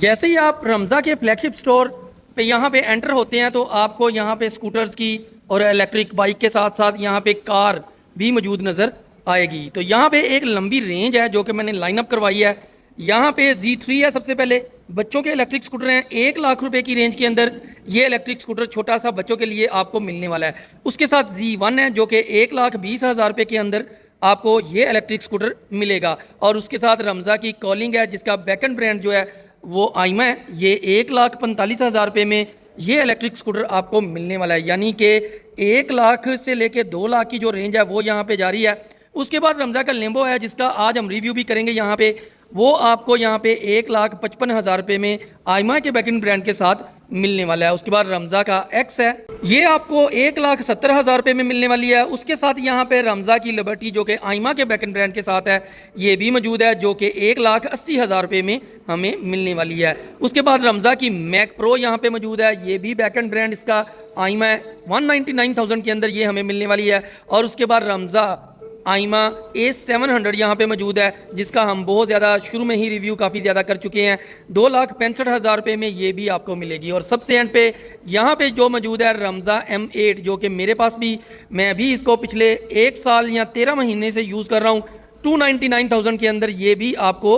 जैसे ही आप रमज़ा के फ्लैगशिप स्टोर पे यहाँ पे एंटर होते हैं तो आपको यहाँ पे स्कूटर्स की और इलेक्ट्रिक बाइक के साथ साथ यहाँ पे कार भी मौजूद नज़र आएगी। तो यहाँ पे एक लंबी रेंज है जो कि मैंने लाइनअप करवाई है। यहाँ पे Z3 है सबसे पहले, बच्चों के इलेक्ट्रिक स्कूटर हैं 1 लाख रुपए की रेंज के अंदर। ये इलेक्ट्रिक स्कूटर छोटा सा बच्चों के लिए आपको मिलने वाला है। उसके साथ Z1 है जो कि 1,20,000 रुपये के अंदर आपको ये इलेक्ट्रिक स्कूटर मिलेगा। और उसके साथ रमज़ा की कॉलिंग है जिसका बैकएंड ब्रांड जो है वो आइमा है। ये 1,45,000 रुपये में ये इलेक्ट्रिक स्कूटर आपको मिलने वाला है, यानी कि 1 लाख से लेके 2 लाख की जो रेंज है वो यहाँ पे जारी है। उसके बाद रमज़ा का लेम्बो है जिसका आज हम रिव्यू भी करेंगे यहाँ पे, वो आपको यहाँ पे 1,55,000 रुपये में आइमा के बैकएंड ब्रांड के साथ मिलने वाला है। उसके बाद रमज़ा का एक्स है, ये आपको 1,70,000 रुपये में मिलने वाली है। उसके साथ यहाँ पे रमज़ा की लिबर्टी जो कि आइमा के बैकएंड ब्रांड के साथ है ये भी मौजूद है, जो कि 1,80,000 रुपये में हमें मिलने वाली है। उसके बाद रमज़ा की मैक प्रो यहाँ पे मौजूद है, ये भी बैकएंड ब्रांड इसका आइमा है। 199,000 के अंदर ये हमें मिलने वाली है। और उसके बाद रमज़ा आइमा A700 यहाँ पे मौजूद है जिसका हम बहुत ज़्यादा शुरू में ही रिव्यू काफ़ी ज़्यादा कर चुके हैं। 2,65,000 रुपये में ये भी आपको मिलेगी। और सबसे एंड पे यहाँ पे जो मौजूद है रमज़ा M8, जो कि मेरे पास भी, मैं भी इसको पिछले 1 साल या 13 महीने से यूज़ कर रहा हूँ। 299,000 के अंदर ये भी आपको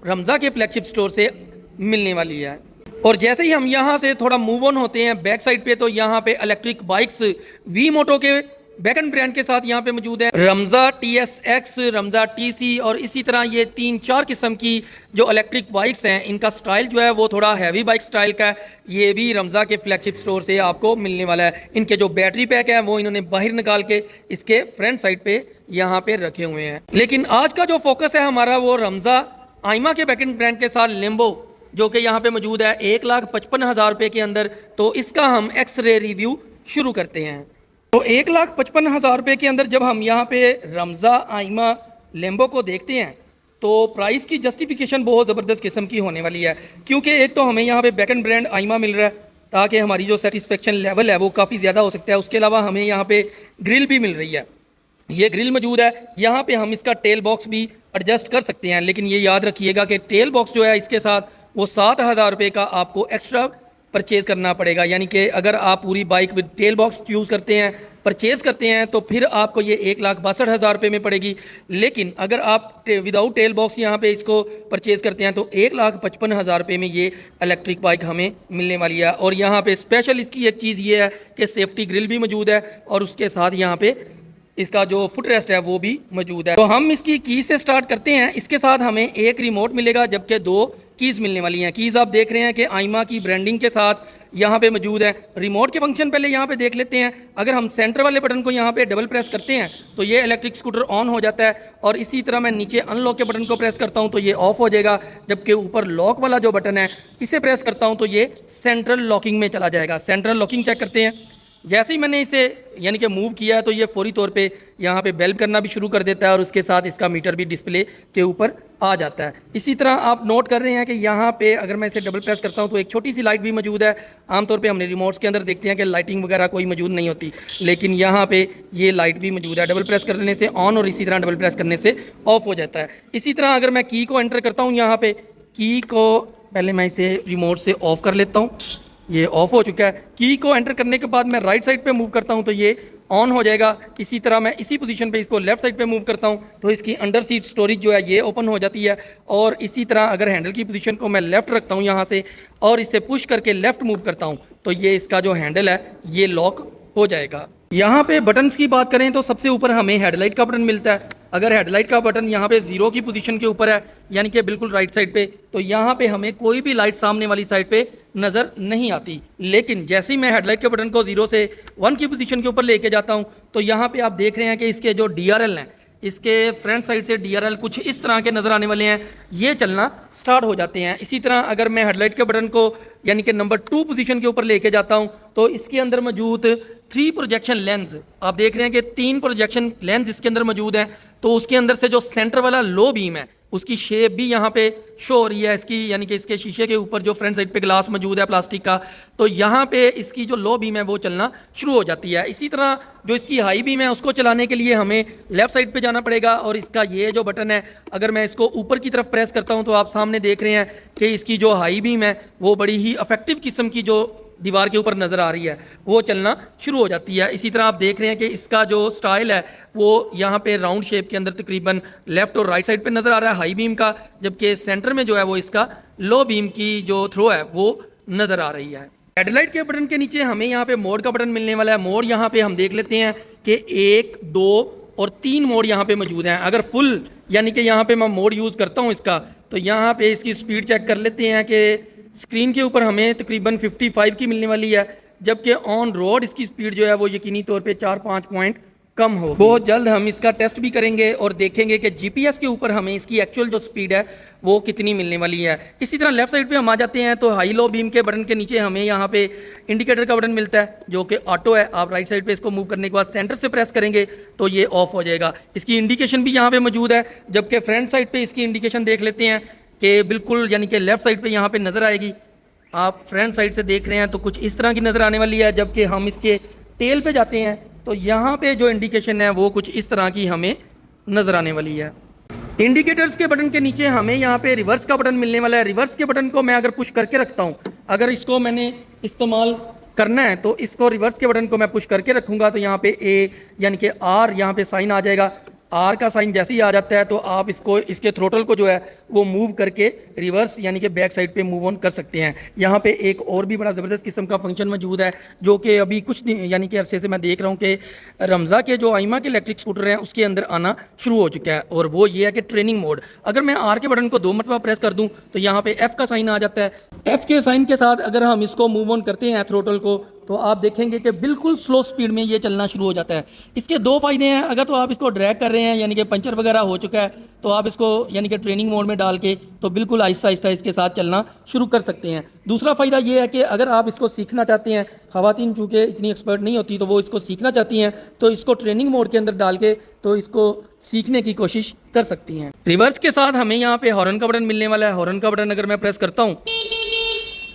रमज़ा के फ्लैगशिप स्टोर से मिलने वाली है। और जैसे ही हम यहाँ से थोड़ा मूव ऑन होते हैं बैक साइड पे, तो यहाँ पे इलेक्ट्रिक बाइक्स वी मोटो के बैकएंड ब्रांड के साथ यहाँ पे मौजूद है रमज़ा TSX, रमज़ा TC, और इसी तरह ये 3-4 किस्म की जो इलेक्ट्रिक बाइक्स हैं इनका स्टाइल जो है वो थोड़ा हैवी बाइक स्टाइल का है। ये भी रमज़ा के फ्लैगशिप स्टोर से आपको मिलने वाला है। इनके जो बैटरी पैक है वो इन्होंने बाहर निकाल के इसके फ्रंट साइड पे यहाँ पे रखे हुए हैं। लेकिन आज का जो फोकस है हमारा वो रमज़ा आइमा के बैकएंड ब्रांड के साथ लेम्बो जो कि यहाँ पे मौजूद है 1,55,000 रुपये के अंदर। तो इसका हम एक्सरे रिव्यू शुरू करते हैं। तो 1,55,000 रुपये के अंदर जब हम यहाँ पे रमज़ा आइमा लेम्बो को देखते हैं तो प्राइस की जस्टिफिकेशन बहुत ज़बरदस्त किस्म की होने वाली है, क्योंकि एक तो हमें यहाँ पे बैकएंड ब्रांड आइमा मिल रहा है ताकि हमारी जो सेटिस्फेक्शन लेवल है वो काफ़ी ज़्यादा हो सकता है। उसके अलावा हमें यहाँ पे ग्रिल भी मिल रही है, ये ग्रिल मौजूद है। यहाँ पे हम इसका टेल बॉक्स भी एडजस्ट कर सकते हैं, लेकिन ये याद रखिएगा कि टेल बॉक्स जो है इसके साथ वो 7,000 रुपये का आपको एक्स्ट्रा परचेज़ करना पड़ेगा। यानी कि अगर आप पूरी bike with tail box use करते हैं, परचेज़ करते हैं, तो फिर आपको ये 1,62,000 रुपये में पड़ेगी। लेकिन अगर आप विदाउट टेल बॉक्स यहाँ पे इसको परचेज़ करते हैं तो 1,55,000 रुपये में ये इलेक्ट्रिक बाइक हमें मिलने वाली है। और यहाँ पे स्पेशल इसकी एक चीज़ ये है कि सेफ्टी ग्रिल भी मौजूद है और उसके साथ यहाँ पे इसका जो फुट रेस्ट है वो भी मौजूद है। तो हम इसकी कीज से स्टार्ट करते हैं। इसके साथ हमें एक रिमोट मिलेगा जबकि 2 कीज़ मिलने वाली हैं। कीज़ आप देख रहे हैं कि आइमा की ब्रांडिंग के साथ यहाँ पे मौजूद है। रिमोट के फंक्शन पहले यहाँ पे देख लेते हैं। अगर हम सेंटर वाले बटन को यहाँ पे डबल प्रेस करते हैं तो ये इलेक्ट्रिक स्कूटर ऑन हो जाता है, और इसी तरह मैं नीचे अनलॉक के बटन को प्रेस करता हूँ तो ये ऑफ हो जाएगा, जबकि ऊपर लॉक वाला जो बटन है इसे प्रेस करता हूँ तो ये सेंट्रल लॉकिंग में चला जाएगा। सेंट्रल लॉकिंग चेक करते हैं। जैसे ही मैंने इसे यानी कि मूव किया है तो ये फौरी तौर पे यहाँ पे बेल करना भी शुरू कर देता है और उसके साथ इसका मीटर भी डिस्प्ले के ऊपर आ जाता है। इसी तरह आप नोट कर रहे हैं कि यहाँ पे अगर मैं इसे डबल प्रेस करता हूँ तो एक छोटी सी लाइट भी मौजूद है। आमतौर पे हमने रिमोट्स के अंदर देखते हैं कि लाइटिंग वगैरह कोई मौजूद नहीं होती, लेकिन यहाँ पे ये लाइट भी मौजूद है। डबल प्रेस करने से ऑन और इसी तरह डबल प्रेस करने से ऑफ हो जाता है। इसी तरह अगर मैं की को एंटर करता हूँ, यहाँ पे की को पहले मैं इसे रिमोट से ऑफ कर लेता हूँ, ये ऑफ हो चुका है। की को एंटर करने के बाद मैं राइट साइड पे मूव करता हूं तो ये ऑन हो जाएगा। इसी तरह मैं इसी पोजीशन पे इसको लेफ्ट साइड पे मूव करता हूं तो इसकी अंडर सीट स्टोरेज जो है ये ओपन हो जाती है। और इसी तरह अगर हैंडल की पोजीशन को मैं लेफ्ट रखता हूं यहाँ से और इसे पुश करके लेफ्ट मूव करता हूं तो ये इसका जो हैंडल है ये लॉक हो जाएगा। यहाँ पे बटन्स की बात करें तो सबसे ऊपर हमें हेडलाइट का बटन मिलता है। अगर हेडलाइट का बटन यहाँ पे 0 की पोजीशन के ऊपर है, यानी कि बिल्कुल राइट साइड पे, तो यहाँ पे हमें कोई भी लाइट सामने वाली साइड पे नज़र नहीं आती। लेकिन जैसे ही मैं हेडलाइट के बटन को 0 से 1 की पोजीशन के ऊपर लेके जाता हूँ तो यहाँ पे आप देख रहे हैं कि इसके जो DRL हैं, इसके फ्रंट साइड से DRL कुछ इस तरह के नज़र आने वाले हैं, ये चलना स्टार्ट हो जाते हैं। इसी तरह अगर मैं हेडलाइट के बटन को यानी कि नंबर 2 पोजीशन के ऊपर लेके जाता हूं तो इसके अंदर मौजूद 3 प्रोजेक्शन लेंस, आप देख रहे हैं कि 3 प्रोजेक्शन लेंस इसके अंदर मौजूद हैं। तो उसके अंदर से जो सेंटर वाला लो बीम है उसकी शेप भी यहाँ पे शो हो रही है इसकी, यानी कि इसके शीशे के ऊपर जो फ्रंट साइड पे ग्लास मौजूद है प्लास्टिक का, तो यहाँ पे इसकी जो लो बीम है वो चलना शुरू हो जाती है। इसी तरह जो इसकी हाई बीम है उसको चलाने के लिए हमें लेफ्ट साइड पे जाना पड़ेगा, और इसका ये जो बटन है अगर मैं इसको ऊपर की तरफ प्रेस करता हूँ तो आप सामने देख रहे हैं कि इसकी जो हाई बीम है वो बड़ी ही इफेक्टिव किस्म की जो दीवार के ऊपर नज़र आ रही है वो चलना शुरू हो जाती है। इसी तरह आप देख रहे हैं कि इसका जो स्टाइल है वो यहाँ पे राउंड शेप के अंदर तकरीबन लेफ्ट और राइट साइड पे नज़र आ रहा है हाई बीम का, जबकि सेंटर में जो है वो इसका लो बीम की जो थ्रो है वो नज़र आ रही है। हेडलाइट के बटन के नीचे हमें यहाँ पे मोड का बटन मिलने वाला है। मोड यहाँ पे हम देख लेते हैं कि 1, 2 और 3 मोड यहाँ पे मौजूद हैं। अगर फुल यानी कि यहाँ पे मैं मोड यूज़ करता हूँ इसका, तो यहाँ पे इसकी स्पीड चेक कर लेते हैं कि स्क्रीन के ऊपर हमें तकरीबन 55 की मिलने वाली है, जबकि ऑन रोड इसकी स्पीड जो है वो यकीनी तौर पे 4-5 पॉइंट कम हो। बहुत जल्द हम इसका टेस्ट भी करेंगे और देखेंगे कि जीपीएस के ऊपर हमें इसकी एक्चुअल जो स्पीड है वो कितनी मिलने वाली है। इसी तरह लेफ्ट साइड पे हम आ जाते हैं तो हाई लो बीम के बटन के नीचे हमें यहाँ पे इंडिकेटर का बटन मिलता है जो कि ऑटो है। आप राइट साइड पे इसको मूव करने के बाद सेंटर से प्रेस करेंगे तो ये ऑफ हो जाएगा। इसकी इंडिकेशन भी यहाँ पे मौजूद है, जबकि फ्रंट साइड पे इसकी इंडिकेशन देख लेते हैं कि बिल्कुल यानी कि लेफ्ट साइड पे यहाँ पे नज़र आएगी। आप फ्रंट साइड से देख रहे हैं तो कुछ इस तरह की नज़र आने वाली है, जबकि हम इसके टेल पे जाते हैं तो यहाँ पे जो इंडिकेशन है वो कुछ इस तरह की हमें नज़र आने वाली है। इंडिकेटर्स के बटन के नीचे हमें यहाँ पे रिवर्स का बटन मिलने वाला है। रिवर्स के बटन को मैं अगर पुश करके रखता हूँ, अगर इसको मैंने इस्तेमाल करना है तो इसको रिवर्स के बटन को मैं पुश करके रखूँगा तो यहाँ पे ए यानी कि आर यहाँ पे साइन आ जाएगा। आर का साइन जैसे ही आ जाता है तो आप इसको इसके थ्रोटल को जो है वो मूव करके रिवर्स यानी कि बैक साइड पे मूव ऑन कर सकते हैं। यहाँ पे एक और भी बड़ा ज़बरदस्त किस्म का फंक्शन मौजूद है जो कि अभी कुछ यानी कि अरसे से मैं देख रहा हूँ कि रमज़ा के जो आइमा के इलेक्ट्रिक स्कूटर हैं उसके अंदर आना शुरू हो चुका है, और वो ये है कि ट्रेनिंग मोड। अगर मैं आर के बटन को 2 मरतबा प्रेस कर दूँ तो यहाँ पे एफ़ का साइन आ जाता है। एफ़ के साइन के साथ अगर हम इसको मूव ऑन करते हैं थ्रोटल को तो आप देखेंगे कि बिल्कुल स्लो स्पीड में ये चलना शुरू हो जाता है। इसके 2 फ़ायदे हैं। अगर तो आप इसको ड्रैग कर रहे हैं यानी कि पंचर वगैरह हो चुका है तो आप इसको यानी कि ट्रेनिंग मोड में डाल के तो बिल्कुल आहिस्ता आहिस्ता इसके साथ चलना शुरू कर सकते हैं। दूसरा फ़ायदा ये है कि अगर आप इसको सीखना चाहते हैं, ख़वातीन चूँकि इतनी एक्सपर्ट नहीं होती तो वो इसको सीखना चाहती हैं तो इसको ट्रेनिंग मोड के अंदर डाल के तो इसको सीखने की कोशिश कर सकती हैं। रिवर्स के साथ हमें यहाँ पे हॉर्न का बटन मिलने वाला है। हॉर्न का बटन अगर मैं प्रेस करता हूँ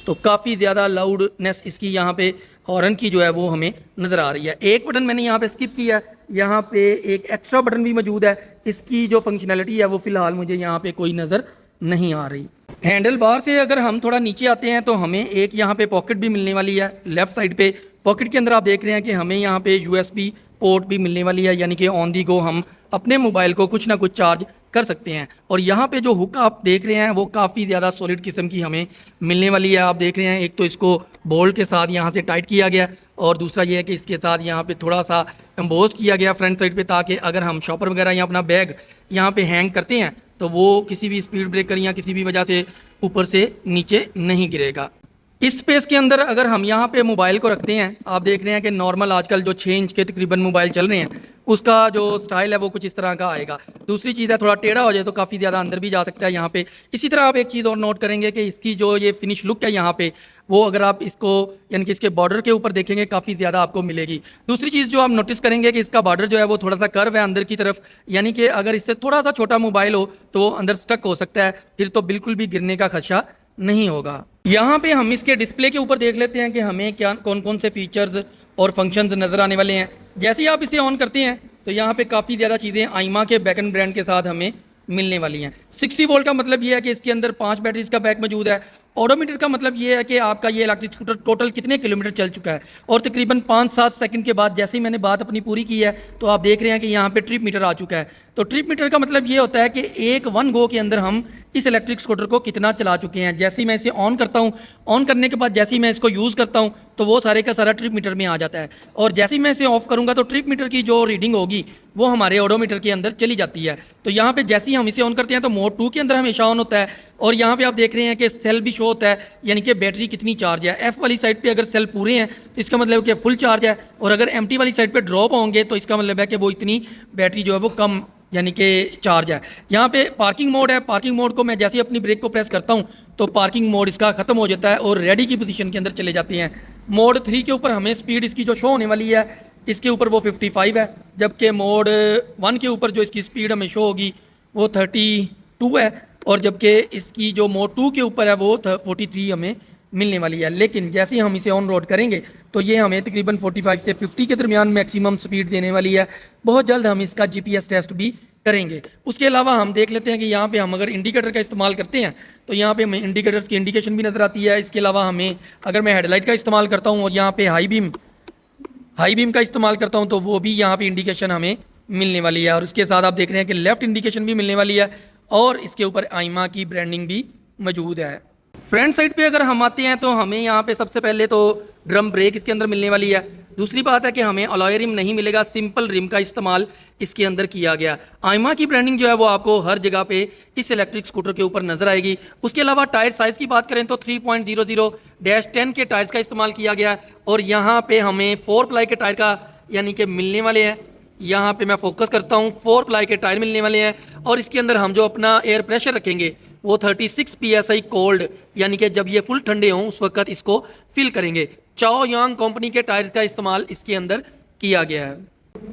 तो काफ़ी ज़्यादा लाउडनेस इसकी यहाँ पे हॉर्न की जो है वो हमें नज़र आ रही है। एक बटन मैंने यहाँ पे स्किप किया है, यहाँ पे एक एक्स्ट्रा बटन भी मौजूद है। इसकी जो फंक्शनैलिटी है वो फ़िलहाल मुझे यहाँ पे कोई नज़र नहीं आ रही। हैंडल बार से अगर हम थोड़ा नीचे आते हैं तो हमें एक यहाँ पे पॉकेट भी मिलने वाली है। लेफ़्ट साइड पे पॉकेट के अंदर आप देख रहे हैं कि हमें यहाँ पे USB पोर्ट भी मिलने वाली है, यानी कि ऑन दी गो हम अपने मोबाइल को कुछ ना कुछ चार्ज कर सकते हैं। और यहाँ पे जो हुक आप देख रहे हैं वो काफ़ी ज़्यादा सॉलिड किस्म की हमें मिलने वाली है। आप देख रहे हैं एक तो इसको बोल्ट के साथ यहाँ से टाइट किया गया, और दूसरा ये है कि इसके साथ यहाँ पे थोड़ा सा एम्बोज किया गया फ्रंट साइड पे, ताकि अगर हम शॉपर वगैरह या अपना बैग यहाँ पे हैंग करते हैं तो वो किसी भी स्पीड ब्रेकर या किसी भी वजह से ऊपर से नीचे नहीं गिरेगा। इस स्पेस के अंदर अगर हम यहाँ पे मोबाइल को रखते हैं, आप देख रहे हैं कि नॉर्मल आजकल जो 6 इंच के तकरीबन मोबाइल चल रहे हैं उसका जो स्टाइल है वो कुछ इस तरह का आएगा। दूसरी चीज़ है थोड़ा टेढ़ा हो जाए तो काफ़ी ज़्यादा अंदर भी जा सकता है यहाँ पे। इसी तरह आप एक चीज़ और नोट करेंगे कि इसकी जो ये फिनिश लुक है यहाँ पे वो अगर आप इसको यानी कि इसके बॉर्डर के ऊपर देखेंगे काफ़ी ज़्यादा आपको मिलेगी। दूसरी चीज़ जो आप नोटिस करेंगे कि इसका बॉर्डर जो है वो थोड़ा सा कर्व है अंदर की तरफ, यानी कि अगर इससे थोड़ा सा छोटा मोबाइल हो तो वो अंदर स्टक हो सकता है, फिर तो बिल्कुल भी गिरने का खदशा नहीं होगा। यहाँ पे हम इसके डिस्प्ले के ऊपर देख लेते हैं कि हमें क्या कौन कौन से फीचर्स और फंक्शंस नज़र आने वाले हैं। जैसे ही आप इसे ऑन करते हैं तो यहाँ पे काफ़ी ज़्यादा चीज़ें आइमा के बैकन ब्रांड के साथ हमें मिलने वाली हैं। 60 वोल्ट का मतलब ये है कि इसके अंदर 5 बैटरीज का बैक मौजूद है। ऑडोमीटर का मतलब ये है कि आपका ये इलेक्ट्रिक स्कूटर टोटल कितने किलोमीटर चल चुका है, और तकरीबन 5-7 सेकंड के बाद जैसे ही मैंने बात अपनी पूरी की है तो आप देख रहे हैं कि यहाँ पे ट्रिप मीटर आ चुका है। तो ट्रिप मीटर का मतलब ये होता है कि एक 1 गो के अंदर हम इस इलेक्ट्रिक स्कूटर को कितना चला चुके हैं। जैसे ही मैं इसे ऑन करता हूँ, ऑन करने के बाद जैसे ही मैं इसको यूज़ करता हूँ तो वो सारे का सारा ट्रिप मीटर में आ जाता है, और जैसे ही मैं इसे ऑफ करूँगा तो ट्रिप मीटर की जो रीडिंग होगी वो हमारे ऑडोमीटर के अंदर चली जाती है। तो यहाँ पे जैसे ही हम इसे ऑन करते हैं तो मोड 2 के अंदर हमेशा ऑन होता है, और यहाँ पे आप देख रहे हैं कि सेल भी शो होता है, यानी कि बैटरी कितनी चार्ज है। एफ वाली साइड पे अगर सेल पूरे हैं तो इसका मतलब है कि फुल चार्ज है, और अगर एम्प्टी वाली साइड पे ड्रॉप होंगे तो इसका मतलब है कि वो इतनी बैटरी जो है वो कम यानी कि चार्ज है। यहाँ पे पार्किंग मोड है। पार्किंग मोड को मैं जैसे ही अपनी ब्रेक को प्रेस करता हूँ तो पार्किंग मोड इसका ख़त्म हो जाता है और रेडी की पोजीशन के अंदर चले जाते हैं। मोड 3 के ऊपर हमें स्पीड इसकी जो शो होने वाली है इसके ऊपर वो 55 है, जबकि मोड 1 के ऊपर जो इसकी स्पीड हमें शो होगी वो 32 2 है, और जबकि इसकी जो मोड 2 के ऊपर है वो 43 हमें मिलने वाली है। लेकिन जैसे ही हम इसे ऑन रोड करेंगे तो ये हमें तकरीबन 45 से 50 के दरमियान मैक्सिमम स्पीड देने वाली है। बहुत जल्द हम इसका GPS टेस्ट भी करेंगे। उसके अलावा हम देख लेते हैं कि यहाँ पे हम अगर इंडिकेटर का इस्तेमाल करते हैं तो यहाँ पे हमें इंडिकेटर्स की इंडिकेशन भी नज़र आती है। इसके अलावा हमें अगर मैं हेडलाइट का इस्तेमाल करता हूँ और यहाँ पे हाई बीम का इस्तेमाल करता हूँ तो वो भी यहाँ पे इंडिकेशन हमें मिलने वाली है। और उसके साथ आप देख रहे हैं कि लेफ़्ट इंडिकेशन भी मिलने वाली है और इसके ऊपर आइमा की ब्रांडिंग भी मौजूद है। फ्रंट साइड पे अगर हम आते हैं तो हमें यहाँ पे सबसे पहले तो ड्रम ब्रेक इसके अंदर मिलने वाली है। दूसरी बात है कि हमें अलॉय रिम नहीं मिलेगा, सिंपल रिम का इस्तेमाल इसके अंदर किया गया। आइमा की ब्रांडिंग जो है वो आपको हर जगह पे इस इलेक्ट्रिक स्कूटर के ऊपर नजर आएगी। उसके अलावा टायर साइज़ की बात करें तो 3.00-10 के टायर्स का इस्तेमाल किया गया और यहाँ पे हमें 4 प्लाई के टायर का यानी कि मिलने वाले हैं। यहाँ पे मैं फोकस करता हूँ, 4 प्लाई के टायर मिलने वाले हैं और इसके अंदर हम जो अपना एयर प्रेशर रखेंगे वो 36 PSI कोल्ड, यानी कि जब ये फुल ठंडे हों उस वक्त इसको फिल करेंगे। चाओ यांग कंपनी के टायर का इस्तेमाल इसके अंदर किया गया है।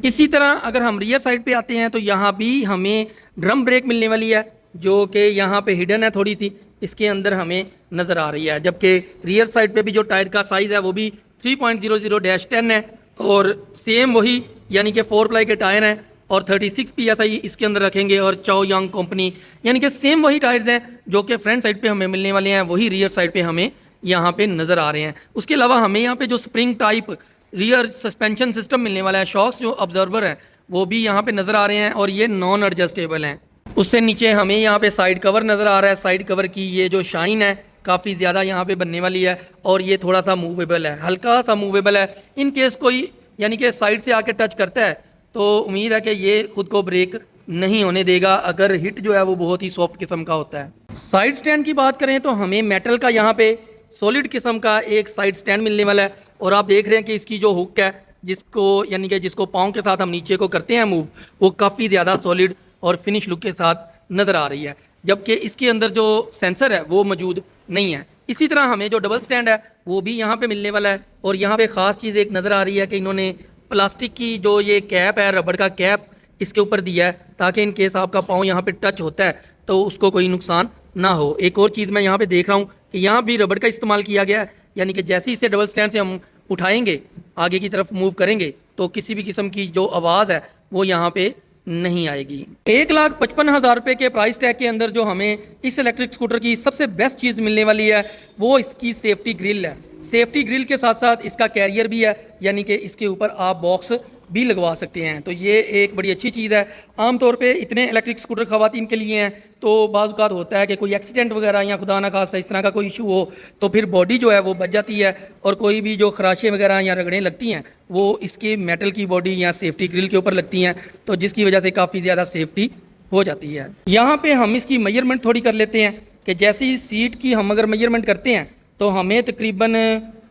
इसी तरह अगर हम रियर साइड पे आते हैं तो यहाँ भी हमें ड्रम ब्रेक मिलने वाली है जो कि यहाँ पे हिडन है, थोड़ी सी इसके अंदर हमें नज़र आ रही है। जबकि रियर साइड पे भी जो टायर का साइज़ है वो भी 3.00-10 है और सेम वही यानी कि 4 प्लाई के टायर हैं और 36 PSI इसके अंदर रखेंगे और चाओ यांग कंपनी यानी कि सेम वही टायर्स हैं जो कि फ्रंट साइड पे हमें मिलने वाले हैं, वही रियर साइड पे हमें यहाँ पे नज़र आ रहे हैं। उसके अलावा हमें यहाँ पे जो spring type rear suspension system मिलने वाला है, शॉक्स जो ऑब्जर्वर हैं वो भी यहाँ पे नज़र आ रहे हैं और ये नॉन एडजस्टेबल हैं। उससे नीचे हमें यहाँ पे साइड कवर नज़र आ रहा है। साइड कवर की ये जो शाइन है काफ़ी ज़्यादा यहाँ पे बनने वाली है और ये थोड़ा सा मूवेबल है, हल्का सा मूवेबल है। इन केस कोई यानी कि साइड से आके टच करता है तो उम्मीद है कि ये खुद को ब्रेक नहीं होने देगा अगर हिट जो है वो बहुत ही सॉफ्ट किस्म का होता है। साइड स्टैंड की बात करें तो हमें मेटल का यहाँ पे सॉलिड किस्म का एक साइड स्टैंड मिलने वाला है और आप देख रहे हैं कि इसकी जो हुक है जिसको यानी कि जिसको पाँव के साथ हम नीचे को करते हैं मूव, वो काफ़ी ज़्यादा सॉलिड और फिनिश लुक के साथ नज़र आ रही है, जबकि इसके अंदर जो सेंसर है वो मौजूद नहीं है। इसी तरह हमें जो डबल स्टैंड है वो भी यहाँ पे मिलने वाला है और यहाँ पे ख़ास चीज़ एक नज़र आ रही है कि इन्होंने प्लास्टिक की जो ये कैप है, रबड़ का कैप इसके ऊपर दिया है ताकि इन केस आपका पाँव यहाँ पे टच होता है तो उसको कोई नुकसान ना हो। एक और चीज़ मैं यहाँ पे देख रहा हूँ कि यहाँ भी रबड़ का इस्तेमाल किया गया है, यानी कि जैसे ही इसे डबल स्टैंड से हम उठाएंगे आगे की तरफ मूव करेंगे तो किसी भी किस्म की जो आवाज़ है वो यहाँ पे नहीं आएगी। 1,55,000 रुपये के प्राइस टैग के अंदर जो हमें इस इलेक्ट्रिक स्कूटर की सबसे बेस्ट चीज़ मिलने वाली है वो इसकी सेफ्टी ग्रिल है। सेफ्टी ग्रिल के साथ साथ इसका कैरियर भी है, यानी कि इसके ऊपर आप बॉक्स भी लगवा सकते हैं, तो ये एक बड़ी अच्छी चीज़ है। आमतौर पे इतने इलेक्ट्रिक स्कूटर ख़वातीन के लिए हैं तो बाज़ औक़ात होता है कि कोई एक्सीडेंट वगैरह या खुदा ना खास्ता इस तरह का कोई इशू हो तो फिर बॉडी जो है वो बच जाती है और कोई भी जो खराशें वगैरह या रगड़ें लगती हैं वो इसके मेटल की बॉडी या सेफ्टी ग्रिल के ऊपर लगती हैं, तो जिसकी वजह से काफ़ी ज़्यादा सेफ्टी हो जाती है। यहाँ पर हम इसकी मेजरमेंट थोड़ी कर लेते हैं कि जैसी सीट की हम अगर मेजरमेंट करते हैं तो हमें तकरीबन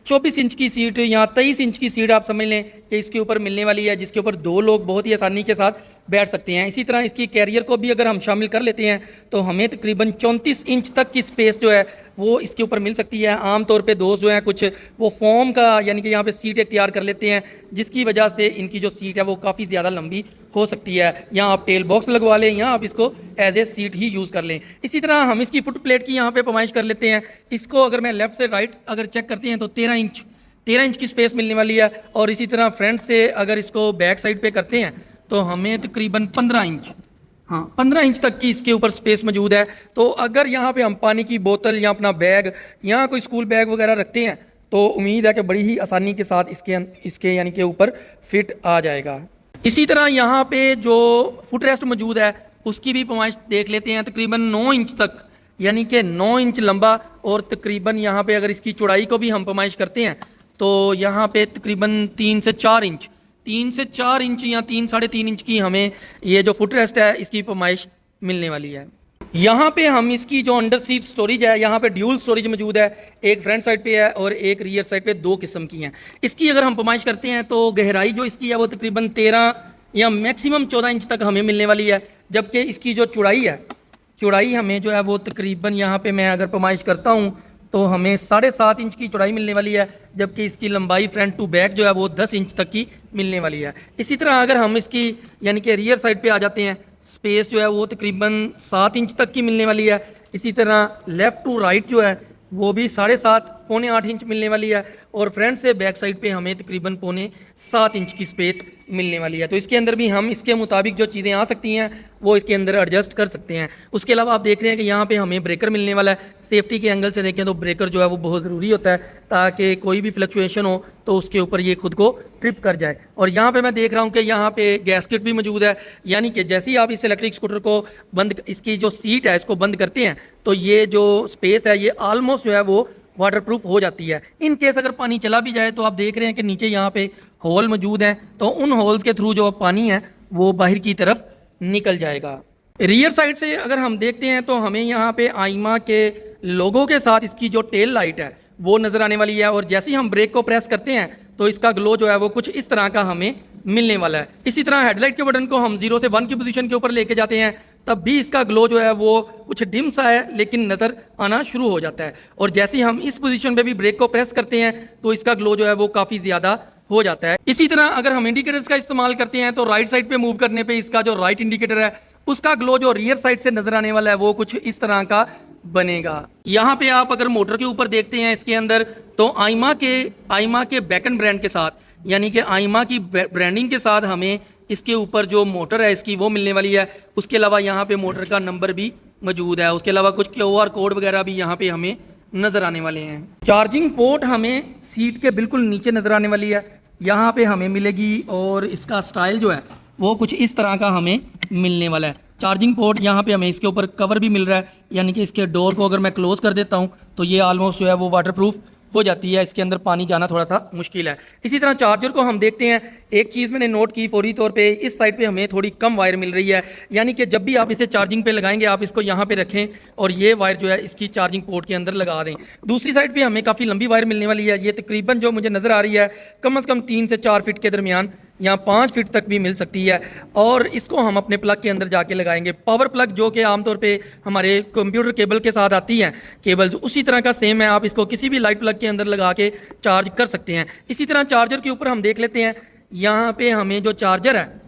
24 इंच की सीट या 23 इंच की सीट आप समझ लें कि इसके ऊपर मिलने वाली है, जिसके ऊपर 2 लोग बहुत ही आसानी के साथ बैठ सकते हैं। इसी तरह इसकी कैरियर को भी अगर हम शामिल कर लेते हैं तो हमें तकरीबन 34 इंच तक की स्पेस जो है वो इसके ऊपर मिल सकती है। आमतौर पे दोस्त जो हैं कुछ वो फोम का यानी कि यहाँ पे सीट एक तैयार कर लेते हैं, जिसकी वजह से इनकी जो सीट है वो काफ़ी ज़्यादा लंबी हो सकती है। या आप टेल बॉक्स लगवा लें या आप इसको एज ए सीट ही यूज़ कर लें। इसी तरह हम इसकी फुट प्लेट की यहाँ पे पैमाइश कर लेते हैं। इसको अगर मैं लेफ़्ट से राइट अगर चेक करते हैं तो 13 इंच की स्पेस मिलने वाली है और इसी तरह फ्रंट से अगर इसको बैक साइड पे करते हैं तो हमें तकरीबन 15 इंच 15 इंच तक की इसके ऊपर स्पेस मौजूद है। तो अगर यहाँ पे हम पानी की बोतल या अपना बैग या कोई स्कूल बैग वगैरह रखते हैं तो उम्मीद है कि बड़ी ही आसानी के साथ इसके यानी कि ऊपर फिट आ जाएगा। इसी तरह यहाँ पे जो फुट रेस्ट मौजूद है उसकी भी पैमाइश देख लेते हैं। तकरीबन 9 इंच तक यानी कि 9 इंच लंबा और तकरीबन यहाँ पे अगर इसकी चौड़ाई को भी हम पैमाइश करते हैं तो यहाँ पे तकरीबन 3 से 4 इंच या 3-3.5 इंच की हमें ये जो फुट रेस्ट है इसकी पैमाइश मिलने वाली है। यहाँ पे हम इसकी जो अंडर सीट स्टोरेज है, यहाँ पे ड्यूल स्टोरेज मौजूद है, एक फ्रंट साइड पे है और एक रियर साइड पे, 2 किस्म की हैं। इसकी अगर हम पैमाइश करते हैं तो गहराई जो इसकी है वो तकरीबन 13 या मैक्सिमम 14 इंच तक हमें मिलने वाली है, जबकि इसकी जो चौड़ाई हमें जो है वो तकरीबन यहाँ पे मैं अगर पैमाइश करता हूँ तो हमें 7.5 इंच की चौड़ाई मिलने वाली है, जबकि इसकी लंबाई फ्रंट टू बैक जो है वो 10 इंच तक की मिलने वाली है। इसी तरह अगर हम इसकी यानी कि रियर साइड पे आ जाते हैं, स्पेस जो है वो तकरीबन 7 इंच तक की मिलने वाली है। इसी तरह लेफ़्ट टू राइट जो है वो भी 7.5 पौने 8 इंच मिलने वाली है, और फ्रंट से बैक साइड पे हमें तकरीबन पौने 7 इंच की स्पेस मिलने वाली है। तो इसके अंदर भी हम इसके मुताबिक जो चीज़ें आ सकती हैं वो इसके अंदर एडजस्ट कर सकते हैं। उसके अलावा आप देख रहे हैं कि यहाँ पे हमें ब्रेकर मिलने वाला है। सेफ्टी के एंगल से देखें तो ब्रेकर जो है वो बहुत ज़रूरी होता है, ताकि कोई भी फ्लक्चुएशन हो तो उसके ऊपर ये खुद को ट्रिप कर जाए। और यहाँ पे मैं देख रहा हूँ कि यहाँ पे गैस्केट भी मौजूद है, यानी कि जैसे ही आप इस इलेक्ट्रिक स्कूटर को बंद, इसकी जो सीट है इसको बंद करते हैं तो ये जो स्पेस है ये ऑलमोस्ट जो है वो वाटरप्रूफ हो जाती है। इन केस अगर पानी चला भी जाए तो आप देख रहे हैं कि नीचे यहाँ पे होल मौजूद हैं, तो उन होल्स के थ्रू जो पानी है वो बाहर की तरफ निकल जाएगा। रियर साइड से अगर हम देखते हैं तो हमें यहाँ पे आइमा के लोगो के साथ इसकी जो टेल लाइट है वो नज़र आने वाली है, और जैसे ही हम ब्रेक को प्रेस करते हैं तो इसका ग्लो जो है वो कुछ इस तरह का हमें मिलने वाला है। इसी तरह हेडलाइट के बटन को हम 0 से 1 की पोजीशन के ऊपर लेके जाते हैं तब भी इसका ग्लो जो है वो कुछ डिम सा है लेकिन नज़र आना शुरू हो जाता है, और जैसे ही हम इस पोजीशन पे भी ब्रेक को प्रेस करते हैं तो इसका ग्लो जो है वो काफ़ी ज़्यादा हो जाता है। इसी तरह अगर हम इंडिकेटर्स का इस्तेमाल करते हैं तो राइट साइड पे मूव करने पे इसका जो राइट इंडिकेटर है उसका ग्लो जो रियर साइड से नज़र आने वाला है वो कुछ इस तरह का बनेगा। यहाँ पे आप अगर मोटर के ऊपर देखते हैं इसके अंदर तो आइमा के बैकन ब्रांड के साथ, यानी कि आइमा की ब्रांडिंग के साथ हमें इसके ऊपर जो मोटर है इसकी वो मिलने वाली है। उसके अलावा यहाँ पे मोटर का नंबर भी मौजूद है। उसके अलावा कुछ QR कोड वगैरह भी यहाँ पे हमें नज़र आने वाले हैं। चार्जिंग पोर्ट हमें सीट के बिल्कुल नीचे नज़र आने वाली है, यहाँ पे हमें मिलेगी, और इसका स्टाइल जो है वो कुछ इस तरह का हमें मिलने वाला है। चार्जिंग पोर्ट यहाँ पे हमें इसके ऊपर कवर भी मिल रहा है, यानी कि इसके डोर को अगर मैं क्लोज़ कर देता हूँ तो ये ऑलमोस्ट जो है वो वाटरप्रूफ हो जाती है, इसके अंदर पानी जाना थोड़ा सा मुश्किल है। इसी तरह चार्जर को हम देखते हैं, एक चीज़ मैंने नोट की फौरी तौर पे, इस साइड पे हमें थोड़ी कम वायर मिल रही है, यानी कि जब भी आप इसे चार्जिंग पे लगाएंगे आप इसको यहाँ पे रखें और ये वायर जो है इसकी चार्जिंग पोर्ट के अंदर लगा दें। दूसरी साइड पे हमें काफ़ी लंबी वायर मिलने वाली है, ये तकरीबन जो मुझे नज़र आ रही है कम से कम 3 से 4 फीट के दरमियान, यहाँ 5 फीट तक भी मिल सकती है, और इसको हम अपने प्लग के अंदर जाके लगाएंगे। पावर प्लग जो कि आमतौर पे हमारे कंप्यूटर केबल के साथ आती हैं केबल्स, उसी तरह का सेम है, आप इसको किसी भी लाइट प्लग के अंदर लगा के चार्ज कर सकते हैं। इसी तरह चार्जर के ऊपर हम देख लेते हैं, यहाँ पे हमें जो चार्जर है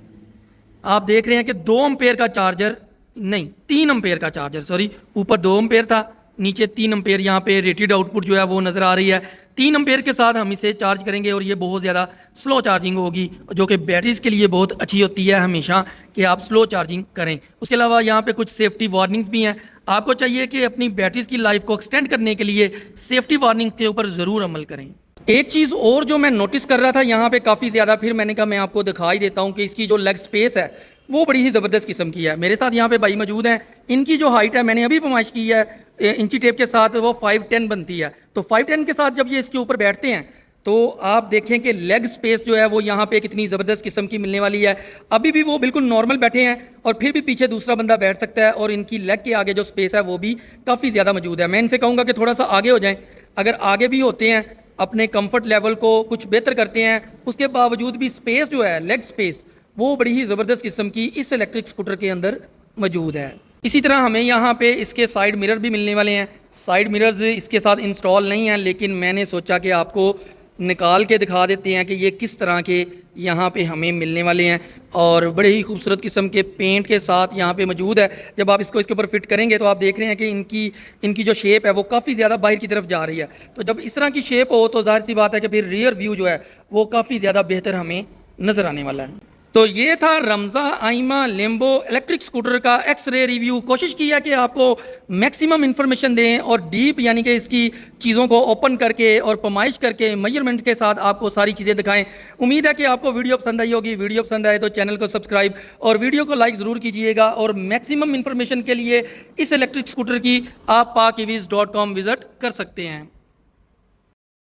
आप देख रहे हैं कि 2 एम्पेयर का चार्जर, नहीं 3 एम्पेयर का चार्जर, सॉरी, ऊपर 2 एम्पेयर था, नीचे 3 एम्पेयर यहाँ पे रेटेड आउटपुट जो है वो नज़र आ रही है। 3 एम्पेयर के साथ हम इसे चार्ज करेंगे और ये बहुत ज़्यादा स्लो चार्जिंग होगी, जो कि बैटरीज़ के लिए बहुत अच्छी होती है हमेशा कि आप स्लो चार्जिंग करें। उसके अलावा यहाँ पे कुछ सेफ्टी वार्निंग्स भी हैं, आपको चाहिए कि अपनी बैटरीज़ की लाइफ को एक्सटेंड करने के लिए सेफ्टी वार्निंग के ऊपर ज़रूर अमल करें। एक चीज़ और जो मैं नोटिस कर रहा था यहाँ पे काफ़ी ज़्यादा, फिर मैंने कहा मैं आपको दिखाई देता हूँ कि इसकी जो लेग स्पेस है वो बड़ी ही ज़बरदस्त किस्म की है। मेरे साथ यहाँ पे भाई मौजूद हैं, इनकी जो हाइट है मैंने अभी पैमाइश की है इंची टेप के साथ, वो 5'10" बनती है। तो 5'10" के साथ जब ये इसके ऊपर बैठते हैं तो आप देखें कि लेग स्पेस जो है वो यहाँ पे कितनी ज़बरदस्त किस्म की मिलने वाली है। अभी भी वो बिल्कुल नॉर्मल बैठे हैं और फिर भी पीछे दूसरा बंदा बैठ सकता है, और इनकी लेग के आगे जो स्पेस है वो भी काफ़ी ज़्यादा मौजूद है। मैं इनसे कहूँगा कि थोड़ा सा आगे हो जाएँ, अगर आगे भी होते हैं अपने कंफर्ट लेवल को कुछ बेहतर करते हैं, उसके बावजूद भी स्पेस जो है लेग स्पेस वो बड़ी ही ज़बरदस्त किस्म की इस इलेक्ट्रिक स्कूटर के अंदर मौजूद है। इसी तरह हमें यहाँ पे इसके साइड मिरर भी मिलने वाले हैं। साइड मिरर्स इसके साथ इंस्टॉल नहीं हैं, लेकिन मैंने सोचा कि आपको निकाल के दिखा देते हैं कि ये किस तरह के यहाँ पे हमें मिलने वाले हैं, और बड़े ही खूबसूरत किस्म के पेंट के साथ यहाँ पे मौजूद है। जब आप इसको इसके ऊपर फिट करेंगे तो आप देख रहे हैं कि इनकी जो शेप है वो काफ़ी ज़्यादा बाहर की तरफ जा रही है। तो जब इस तरह की शेप हो तो जाहिर सी बात है कि फिर रियर व्यू जो है वो काफ़ी ज़्यादा बेहतर हमें नज़र आने वाला है। तो ये था रमज़ा आइमा लेम्बो इलेक्ट्रिक स्कूटर का एक्स-रे रिव्यू। कोशिश की है कि आपको मैक्सिमम इन्फॉर्मेशन दें और डीप, यानी कि इसकी चीज़ों को ओपन करके और पैमाइश करके मेजरमेंट के साथ आपको सारी चीज़ें दिखाएं। उम्मीद है कि आपको वीडियो पसंद आई होगी। वीडियो पसंद आए तो चैनल को सब्सक्राइब और वीडियो को लाइक ज़रूर कीजिएगा, और मैक्सिमम इन्फॉर्मेशन के लिए इस इलेक्ट्रिक स्कूटर की आप pakiviz.com विज़िट कर सकते हैं।